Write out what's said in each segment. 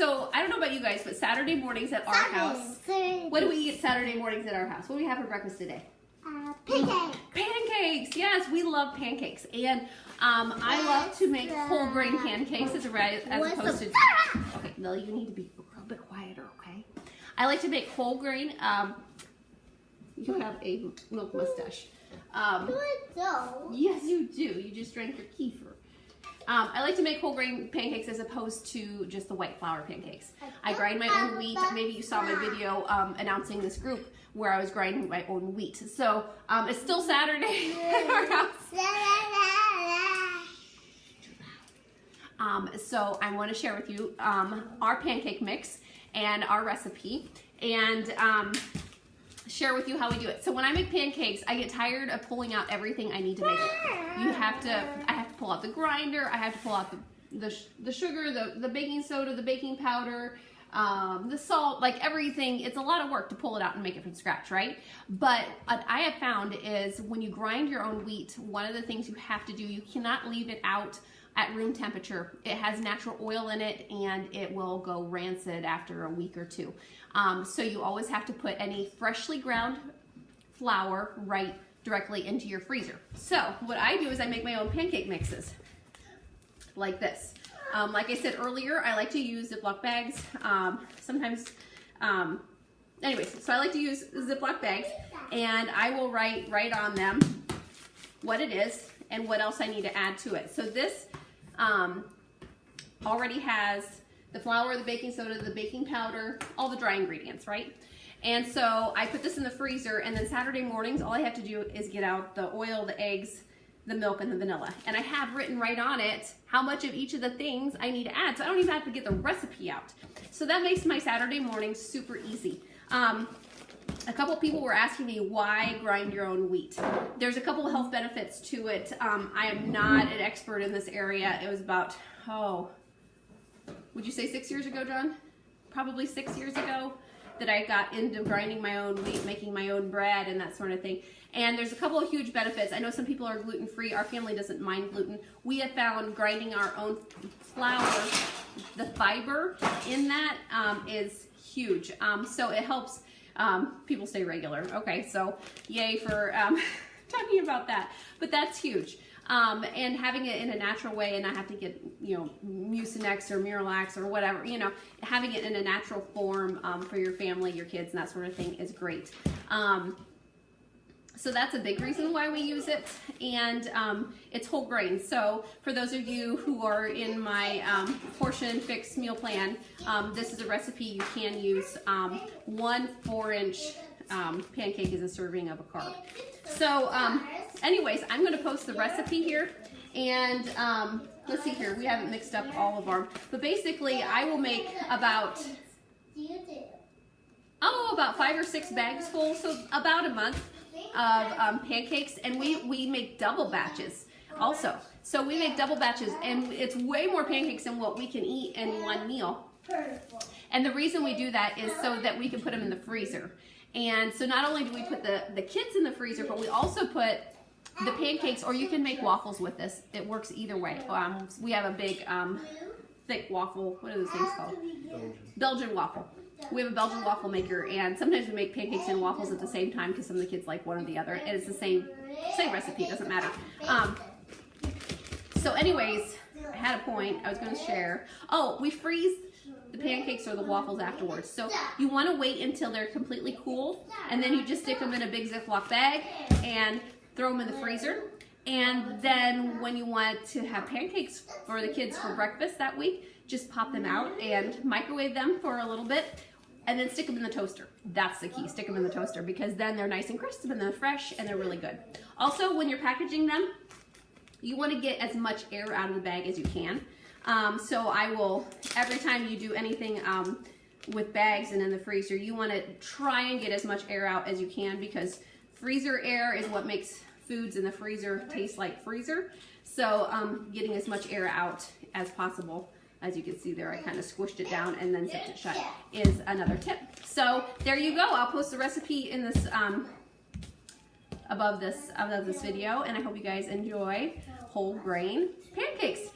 So I don't know about you guys, but Saturday mornings at our house, what do we eat Saturday mornings at our house? What do we have for breakfast today? Pancakes. Pancakes, yes, we love pancakes. And I love to make whole grain pancakes as opposed to, okay, Lily, you need to be a little bit quieter, okay? I like to make whole grain, you have a milk mustache. Yes, you do. You just drank your kefir. I like to make whole grain pancakes as opposed to just the white flour pancakes. I grind my own wheat. Maybe you saw my video announcing this group where I was grinding my own wheat. So it's still Saturday at our house. So I want to share with you our pancake mix and our recipe, and share with you how we do it. So when I make pancakes, I get tired of pulling out everything I need to make it. I have to pull out the grinder, I have to pull out the sugar, the baking soda, the baking powder, the salt, like everything. It's a lot of work to pull it out and make it from scratch, right? But what I have found is when you grind your own wheat, one of the things you have to do, you cannot leave it out at room temperature. It has natural oil in it and it will go rancid after a week or two. So you always have to put any freshly ground flour right directly into your freezer. So what I do is I make my own pancake mixes like this. Like I said earlier, I like to use Ziploc bags. Sometimes, anyways, so I like to use Ziploc bags, and I will write right on them what it is and what else I need to add to it. So this already has the flour, the baking soda, the baking powder, all the dry ingredients, right? And so I put this in the freezer, and then Saturday mornings, all I have to do is get out the oil, the eggs, the milk, and the vanilla. And I have written right on it how much of each of the things I need to add. So I don't even have to get the recipe out. So that makes my Saturday mornings super easy. A couple people were asking me why grind your own wheat. There's a couple of health benefits to it. I am not an expert in this area. It was about, would you say 6 years ago, John? Probably 6 years ago that I got into grinding my own wheat, making my own bread and that sort of thing. And there's a couple of huge benefits. I know some people are gluten-free. Our family doesn't mind gluten. We have found grinding our own flour, the fiber in that is huge. So it helps people stay regular. Okay, so yay for talking about that. But that's huge. And having it in a natural way and not have to get, Mucinex or Miralax or whatever, having it in a natural form for your family, your kids, and that sort of thing is great. So that's a big reason why we use it, and it's whole grain. So for those of you who are in my portion fixed meal plan, this is a recipe you can use. 1 4-inch pancake is a serving of a carb. So anyways, I'm going to post the recipe here, and let's see here, we haven't mixed up all of our, but basically I will make about 5 or 6 bags full, so about a month of pancakes, and we make double batches also. So we make double batches, and it's way more pancakes than what we can eat in one meal. And the reason we do that is so that we can put them in the freezer. And so not only do we put the kits in the freezer, but we also put the pancakes, or you can make waffles with this. It works either way. We have a big thick waffle. What are those things called? Belgian waffle. We have a Belgian waffle maker, and sometimes we make pancakes and waffles at the same time because some of the kids like one or the other, and it's the same recipe. It doesn't matter. So anyways, I had a point I was going to share. Oh, we freeze the pancakes or the waffles afterwards. So you want to wait until they're completely cool, and then you just stick them in a big Ziploc bag and throw them in the freezer. And then when you want to have pancakes for the kids for breakfast that week, just pop them out and microwave them for a little bit, and then stick them in the toaster. That's the key, stick them in the toaster, because then they're nice and crisp and they're fresh and they're really good. Also, when you're packaging them, you want to get as much air out of the bag as you can. So I will, every time you do anything with bags and in the freezer, you want to try and get as much air out as you can, because freezer air is what makes foods in the freezer taste like freezer. So getting as much air out as possible. As you can see there, I kind of squished it down and then zipped it shut, is another tip. So there you go. I'll post the recipe in this above this video, and I hope you guys enjoy whole grain pancakes.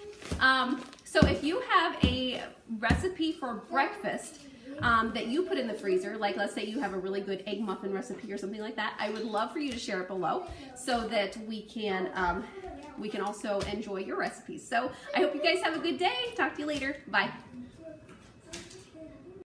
So if you have a recipe for breakfast that you put in the freezer, like let's say you have a really good egg muffin recipe or something like that, I would love for you to share it below so that we can also enjoy your recipes. So I hope you guys have a good day. Talk to you later. Bye.